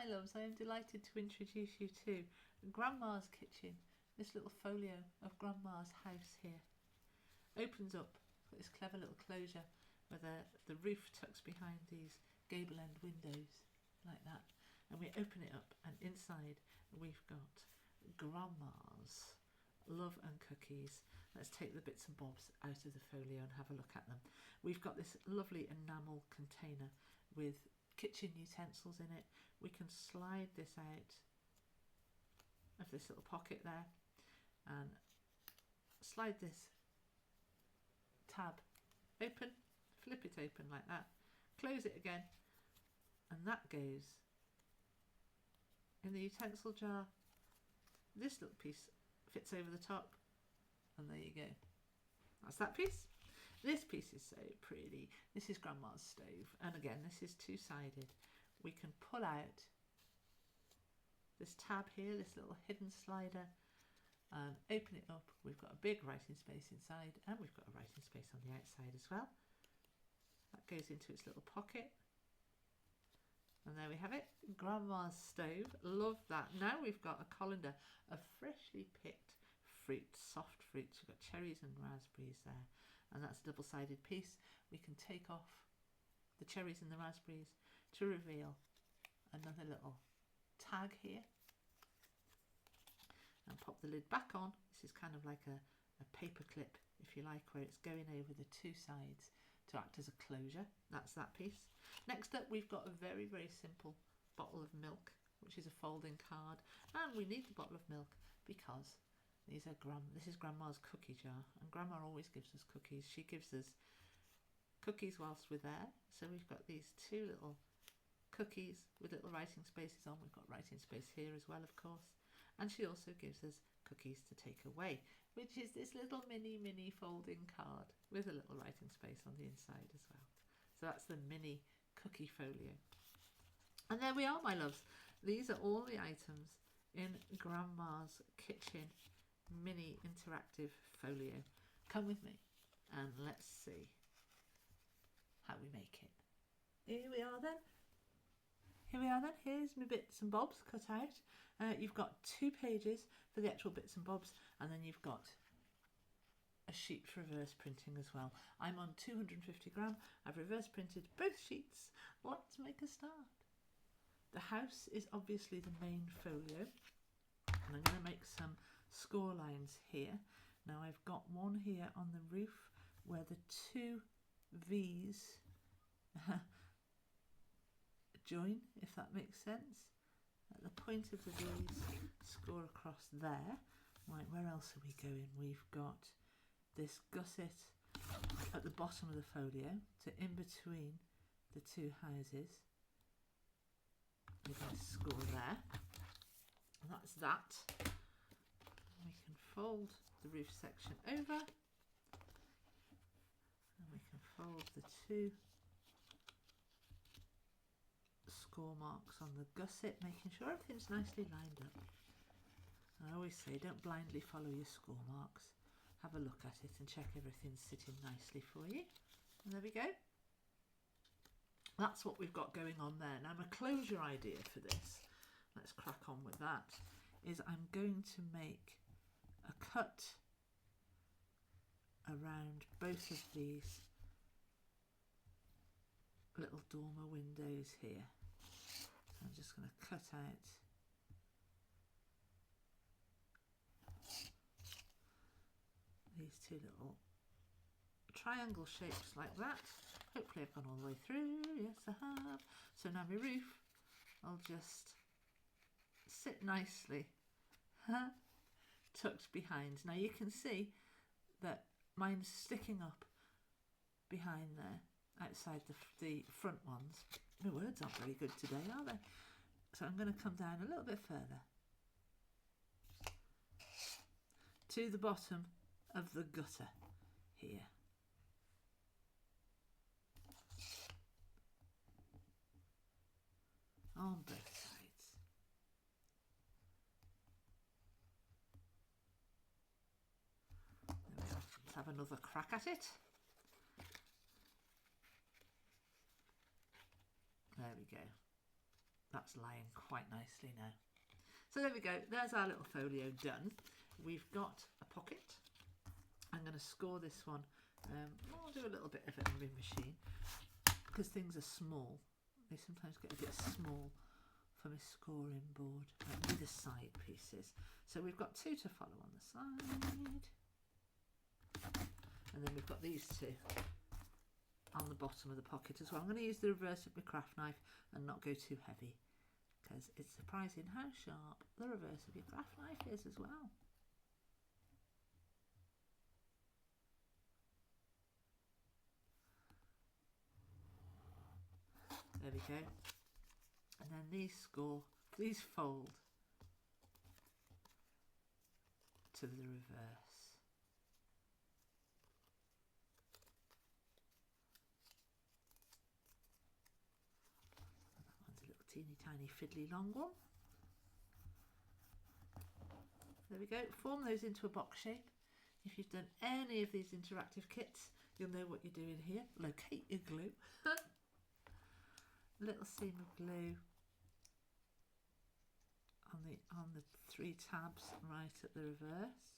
my loves, I am delighted to introduce you to Grandma's kitchen. This little folio of Grandma's house here opens up, got this clever little closure where the roof tucks behind these gable end windows like that, and we open it up, and inside we've got Grandma's love and cookies. Let's take the bits and bobs out of the folio and have a look at them. We've got this lovely enamel container with kitchen utensils in it. We can slide this out of this little pocket there and slide this tab open, flip it open like that, close it again, and that goes in the utensil jar. This little piece fits over the top, and there you go. That's that piece. This piece is so pretty. This is Grandma's stove, and again this is two-sided. We can pull out this tab here, this little hidden slider, and open it up. We've got a big writing space inside, and we've got a writing space on the outside as well. That goes into its little pocket, and there we have it, Grandma's stove. Love that. Now we've got a colander of freshly picked fruit, soft fruits. We've got cherries and raspberries there, and that's a double-sided piece. We can take off the cherries and the raspberries to reveal another little tag here, and pop the lid back on. This is kind of like a paper clip, if you like, where it's going over the two sides to act as a closure. That's that piece. Next up, we've got a very, very simple bottle of milk, which is a folding card, and we need the bottle of milk because this is Grandma's cookie jar, and Grandma always gives us cookies. She gives us cookies whilst we're there, so we've got these two little cookies with little writing spaces on. We've got writing space here as well, of course, and she also gives us cookies to take away, which is this little mini folding card with a little writing space on the inside as well. So that's the mini cookie folio. And there we are, my loves. These are all the items in Grandma's kitchen mini interactive folio. Come with me and let's see how we make it. Here we are then. Here's my bits and bobs cut out. You've got 2 pages for the actual bits and bobs, and then you've got a sheet for reverse printing as well. I'm on 250 gram. I've reverse printed both sheets. Let's make a start. The house is obviously the main folio, and I'm going to make some score lines here. Now I've got one here on the roof where the 2 V's join, if that makes sense. At the point of the V's, score across there. Right, where else are we going? We've got this gusset at the bottom of the folio, so in between the 2 houses. We're going to score there. And that's that. We can fold the roof section over, and we can fold the 2 score marks on the gusset, making sure everything's nicely lined up. And I always say, don't blindly follow your score marks. Have a look at it and check everything's sitting nicely for you. And there we go. That's what we've got going on there. Now my closure idea for this, let's crack on with that, is I'm going to make a cut around both of these little dormer windows here. I'm just going to cut out these 2 little triangle shapes like that. Hopefully I've gone all the way through. Yes, I have. So now my roof, I'll just sit nicely tucked behind. Now you can see that mine's sticking up behind there, outside the front ones. My words aren't very good today, are they? So I'm going to come down a little bit further to the bottom of the gutter here. On both sides. There we go. Let's have another crack at it. There we go. that's lying quite nicely now. So there we go, there's our little folio done. We've got a pocket. I'm going to score this one. I'll do a little bit of it on the machine because things are small. They sometimes get a bit small for my scoring board. With the side pieces. So we've got 2 to follow on the side. And then we've got these 2 on the bottom of the pocket as well. I'm going to use the reverse of my craft knife and not go too heavy, because it's surprising how sharp the reverse of your craft knife is as well. There we go. And then these fold to the reverse. And that one's a little teeny tiny fiddly long one. There we go. Form those into a box shape. If you've done any of these interactive kits, you'll know what you're doing here. Locate your glue. Little seam of glue on the 3 tabs right at the reverse,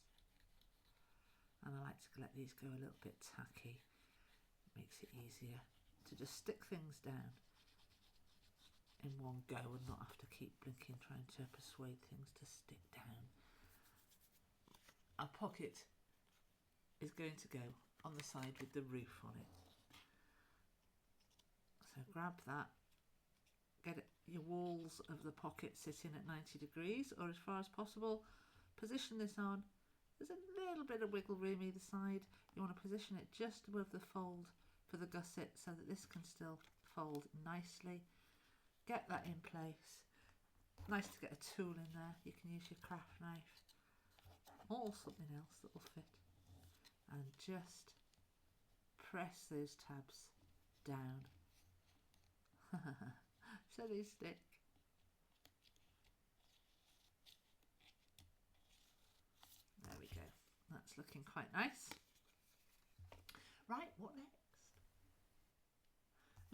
and I like to let these go a little bit tacky. It makes it easier to just stick things down in one go and not have to keep blinking trying to persuade things to stick down. Our pocket is going to go on the side with the roof on it, so grab that. Get your walls of the pocket sitting at 90 degrees or as far as possible. Position this on. There's a little bit of wiggle room either side. You want to position it just above the fold for the gusset so that this can still fold nicely. Get that in place. Nice to get a tool in there. You can use your craft knife or something else that will fit. And just press those tabs down. So they stick. There we go. That's looking quite nice. Right, what next?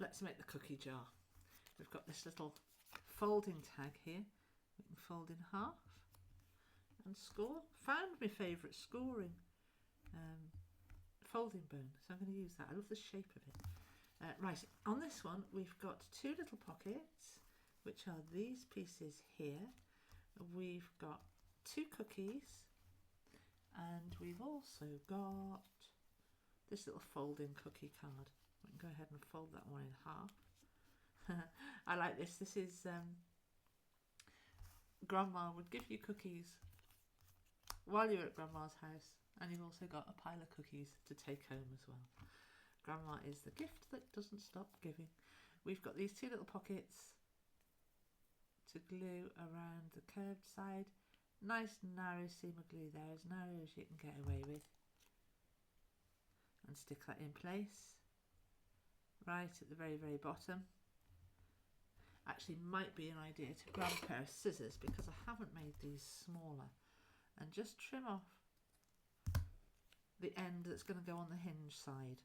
Let's make the cookie jar. We've got this little folding tag here. We can fold in half and score. Found my favourite scoring folding bone, so I'm going to use that. I love the shape of it. Right, on this one we've got 2 little pockets, which are these pieces here. We've got 2 cookies, and we've also got this little folding cookie card. We can go ahead and fold that one in half. I like this. This is Grandma would give you cookies while you're at Grandma's house, and you've also got a pile of cookies to take home as well. Grandma is the gift that doesn't stop giving. We've got these 2 little pockets to glue around the curved side. Nice narrow seam of glue there, as narrow as you can get away with. And stick that in place. Right at the very, very bottom. Actually might be an idea to grab a pair of scissors, because I haven't made these smaller, and just trim off the end that's going to go on the hinge side.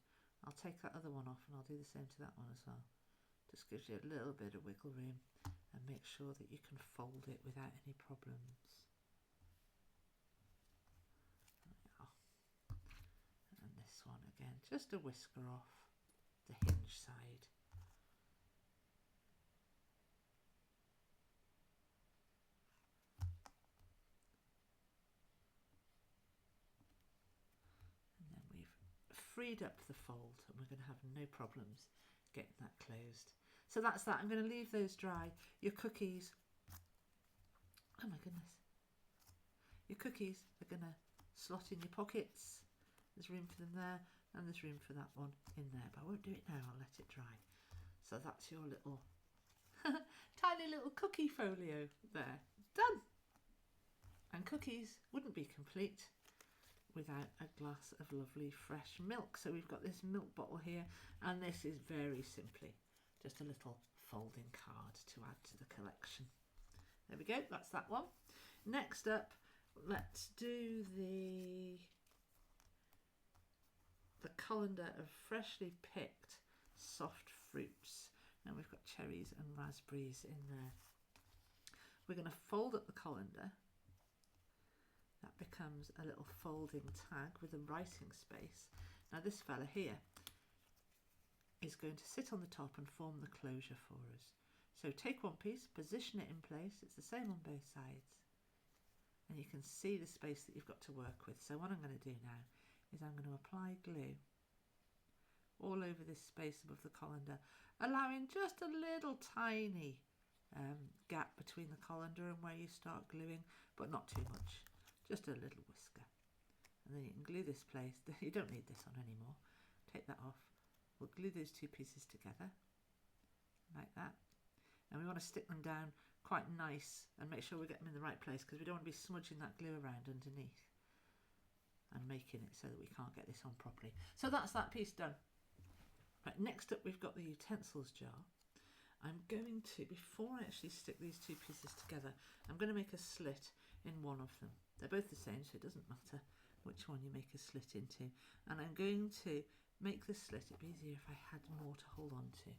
I'll take that other one off and I'll do the same to that one as well. Just gives you a little bit of wiggle room and make sure that you can fold it without any problems. And this one again, just a whisker off the hinge side. Freed up the fold, and we're going to have no problems getting that closed. So that's that. I'm going to leave those dry. Your cookies, oh my goodness, your cookies are going to slot in your pockets. There's room for them there, and there's room for that one in there, but I won't do it now. I'll let it dry. So that's your little tiny little cookie folio there, done. And cookies wouldn't be complete without a glass of lovely fresh milk. So we've got this milk bottle here, and this is very simply just a little folding card to add to the collection. There we go, that's that one. Next up, let's do the colander of freshly picked soft fruits. And we've got cherries and raspberries in there we're going to fold up the colander. That becomes a little folding tag with a writing space. Now this fella here is going to sit on the top and form the closure for us. So take one piece, position it in place. It's the same on both sides. And you can see the space that you've got to work with. So what I'm going to do now is I'm going to apply glue all over this space above the colander, allowing just a little tiny gap between the colander and where you start gluing, but not too much, just a little whisker. And then you can glue this place. You don't need this on anymore. Take that off. We'll glue those two pieces together like that. And we want to stick them down quite nice and make sure we get them in the right place, because we don't want to be smudging that glue around underneath and making it so that we can't get this on properly. So that's that piece done. Right, next up we've got the utensils jar. I'm going to, before I actually stick these two pieces together, I'm going to make a slit in one of them. They're both the same, so it doesn't matter which one you make a slit into. And I'm going to make the slit, it'd be easier if I had more to hold on to.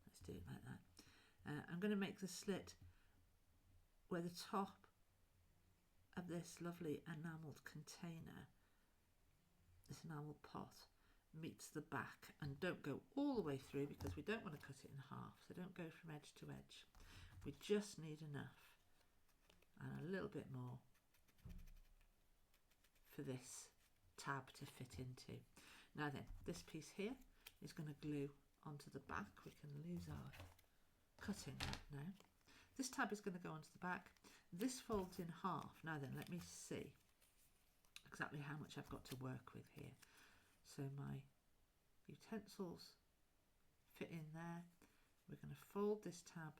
Let's do it like that. I'm going to make the slit where the top of this lovely enamelled container, this enamelled pot, meets the back, and don't go all the way through because we don't want to cut it in half, so don't go from edge to edge. We just need enough and a little bit more for this tab to fit into. Now then, this piece here is going to glue onto the back. We can lose our cutting out now. This tab is going to go onto the back. This folds in half. Now then, let me see exactly how much I've got to work with here. So my utensils fit in there. We're going to fold this tab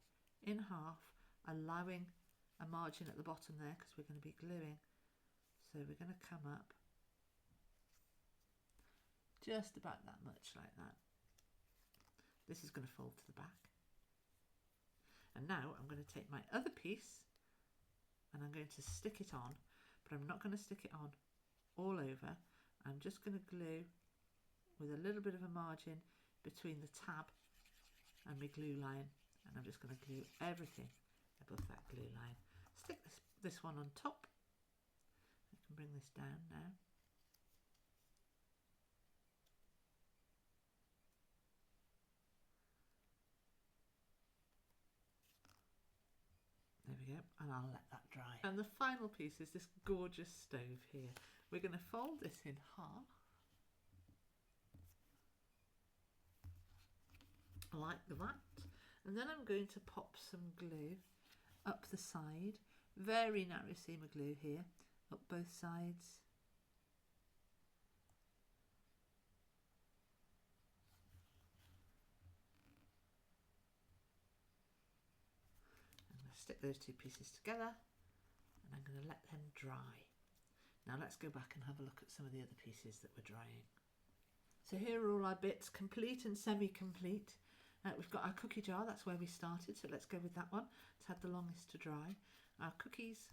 in half, allowing a margin at the bottom there because we're going to be gluing. So we're going to come up just about that much, like that. This is going to fold to the back. And now I'm going to take my other piece and I'm going to stick it on, but I'm not going to stick it on all over. I'm just going to glue with a little bit of a margin between the tab and my glue line, and I'm just going to glue everything above that glue line. Stick this one on top. I can bring this down now. There we go, and I'll let that dry. And the final piece is this gorgeous stove here. We're going to fold this in half, like that, and then I'm going to pop some glue up the side, very narrow seam of glue here, up both sides. Stick those two pieces together and I'm going to let them dry. Now let's go back and have a look at some of the other pieces that were drying. So here are all our bits, complete and semi-complete. We've got our cookie jar, that's where we started, so let's go with that one. It's had the longest to dry. Our cookies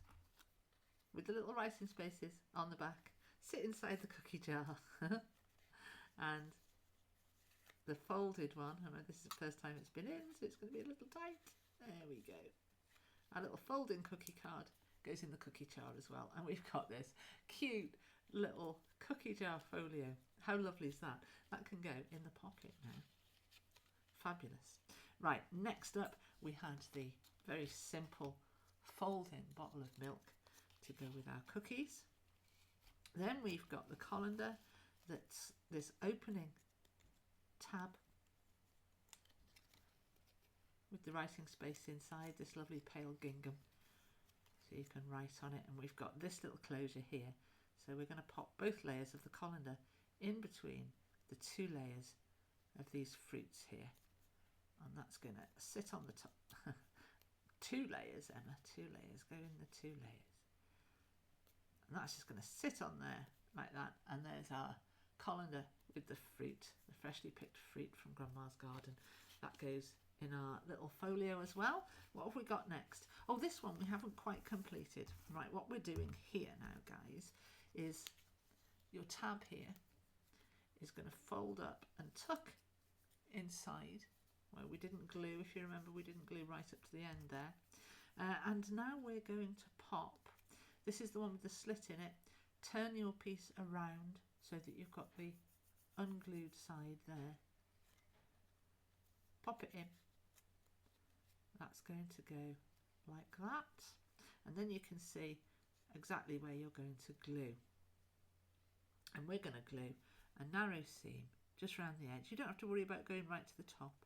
with the little writing spaces on the back sit inside the cookie jar. And the folded one, I know this is the first time it's been in, so it's going to be a little tight. There we go. Our little folding cookie card goes in the cookie jar as well. And we've got this cute little cookie jar folio. How lovely is that? That can go in the pocket now. Fabulous. Right, next up we had the very simple folding bottle of milk to go with our cookies. Then we've got the colander that's this opening tab with the writing space inside, this lovely pale gingham, so you can write on it. And we've got this little closure here, so we're going to pop both layers of the colander in between the two layers of these fruits here, and that's going to sit on the top. 2 layers, Emma, 2 layers, go in the 2 layers, and that's just going to sit on there like that. And there's our colander with the fruit, the freshly picked fruit from Grandma's garden. That goes in our little folio as well. What have we got next? Oh, this one we haven't quite completed. Right, what we're doing here now, guys, is your tab here is going to fold up and tuck inside where we didn't glue. If you remember, we didn't glue right up to the end there. And And now we're going to pop, this is the one with the slit in it, turn your piece around so that you've got the unglued side there. Pop it in. That's going to go like that. And then you can see exactly where you're going to glue. And we're going to glue a narrow seam just around the edge. You don't have to worry about going right to the top.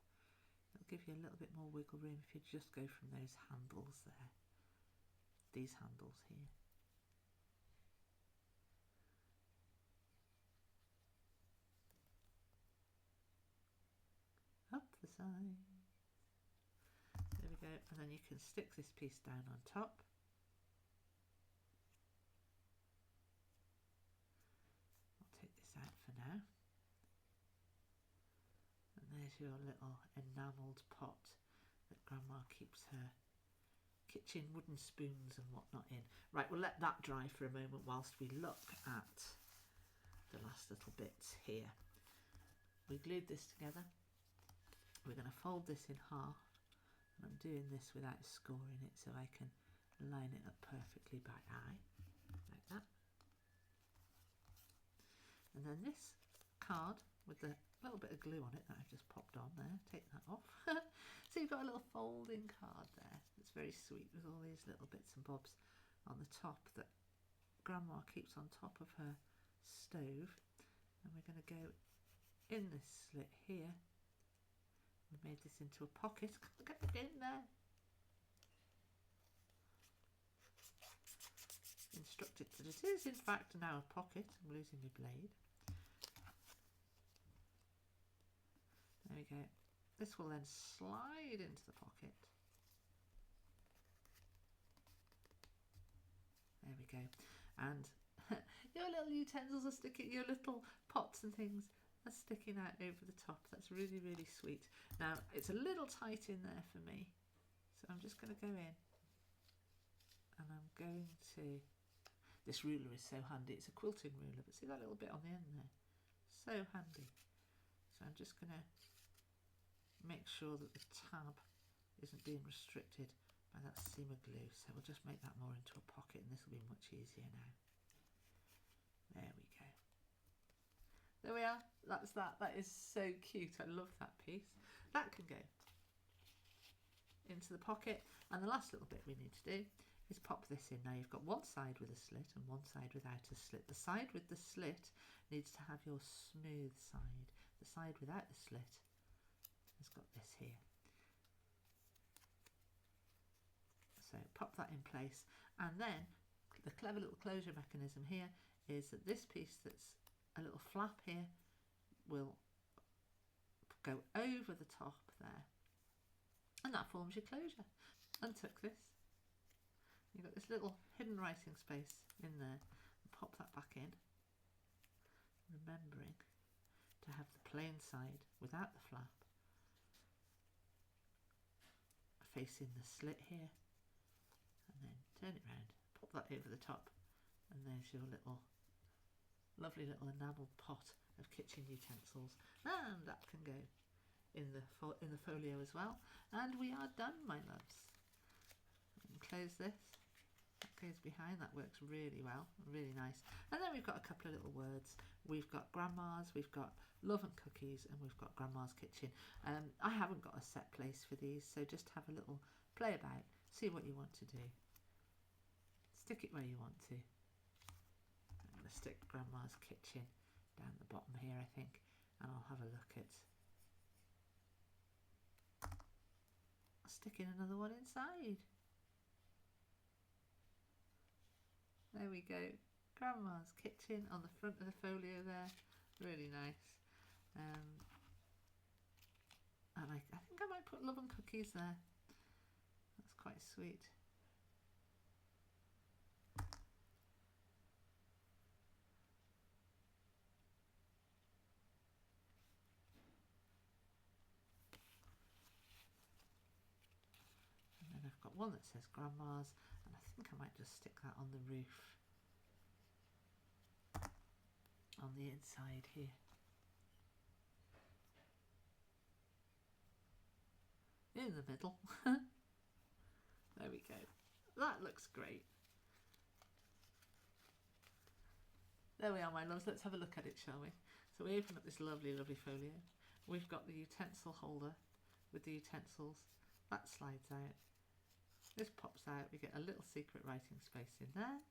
It'll give you a little bit more wiggle room if you just go from those handles there. These handles here. Up the side. There we go. And then you can stick this piece down on top. I'll take this out for now. And there's your little enamelled pot that Grandma keeps her kitchen wooden spoons and whatnot in. Right, we'll let that dry for a moment whilst we look at the last little bits here. We glued this together. We're going to fold this in half. And I'm doing this without scoring it so I can line it up perfectly by eye, like that. And then this card with the little bit of glue on it that I've just popped on there, take that off. So you've got a little folding card there. It's very sweet with all these little bits and bobs on the top that Grandma keeps on top of her stove. And we're going to go in this slit here. We made this into a pocket. Get it in there. Instructed that it is in fact now a pocket. I'm losing my blade. There we go. This will then slide into the pocket. There we go. And your little utensils are sticking, your little pots and things are sticking out over the top. That's really, really sweet. Now, it's a little tight in there for me. So I'm just going to go in. And I'm going to... This ruler is so handy. It's a quilting ruler, but see that little bit on the end there? So handy. So I'm just going to make sure that the tab isn't being restricted by that seam of glue. So we'll just make that more into a pocket, and this will be much easier now. There we go. There we are. That's that. That is so cute. I love that piece. That can go into the pocket. And the last little bit we need to do is pop this in. Now you've got one side with a slit and one side without a slit. The side with the slit needs to have your smooth side. The side without the slit has got this here. So pop that in place, and then the clever little closure mechanism here is that this piece that's a little flap here will go over the top there, and that forms your closure. Untuck this. You've got this little hidden writing space in there. Pop that back in, remembering to have the plain side without the flap facing the slit here, and then turn it round, pop that over the top, and there's your little lovely little enamelled pot of kitchen utensils, and that can go in the folio as well. And we are done, my loves. And close this. That goes behind. That works really well, really nice. And then we've got a couple of little words. We've got Grandma's, we've got Love and Cookies, and we've got Grandma's Kitchen. I haven't got a set place for these, so just have a little play about, see what you want to do. Stick it where you want to. I'm going to stick Grandma's Kitchen down the bottom here, I think, and I'll have a look at sticking another one inside. There we go. Grandma's Kitchen on the front of the folio there. Really nice. And I think I might put Love and Cookies there. That's quite sweet. And then I've got one that says Grandma's, and I think I might just stick that on the roof, on the inside here. In the middle. There we go. That looks great. There we are, my loves. Let's have a look at it, shall we? So we open up this lovely, lovely folio. We've got the utensil holder with the utensils. That slides out. This pops out. We get a little secret writing space in there.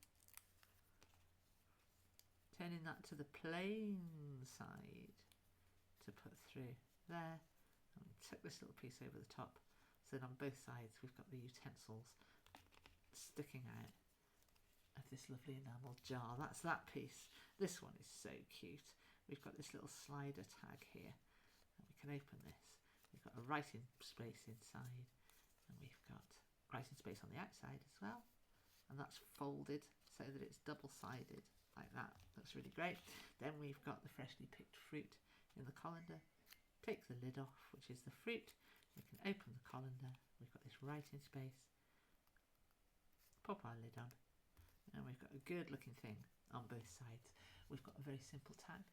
Turning that to the plain side to put through there. And we tuck this little piece over the top. So then on both sides we've got the utensils sticking out of this lovely enamel jar. That's that piece. This one is so cute. We've got this little slider tag here, and we can open this. We've got a writing space inside, and we've got writing space on the outside as well, and that's folded so that it's double-sided like that. That's really great. Then we've got the freshly picked fruit in the colander. Take the lid off, which is the fruit. We can open the colander. We've got this writing space. Pop our lid on, and we've got a good looking thing on both sides. We've got a very simple tag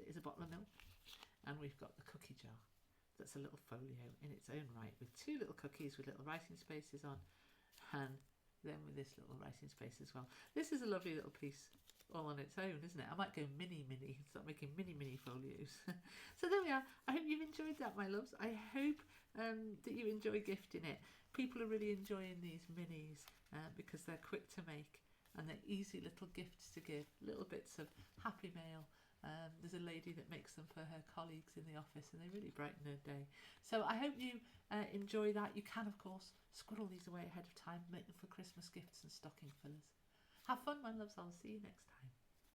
that is a bottle of milk, and we've got the cookie jar that's a little folio in its own right with two little cookies with little writing spaces on, and then with this little writing space as well. This is a lovely little piece all on its own, isn't it? I might go mini, start making mini folios. So there we are. I hope you've enjoyed that, my loves. I hope that you enjoy gifting it. People are really enjoying these minis because they're quick to make and they're easy little gifts to give, little bits of happy mail. There's a lady that makes them for her colleagues in the office and they really brighten her day. So I hope you enjoy that. You can, of course, squirrel these away ahead of time, make them for Christmas gifts and stocking fillers. Have fun, my loves. I'll see you next time.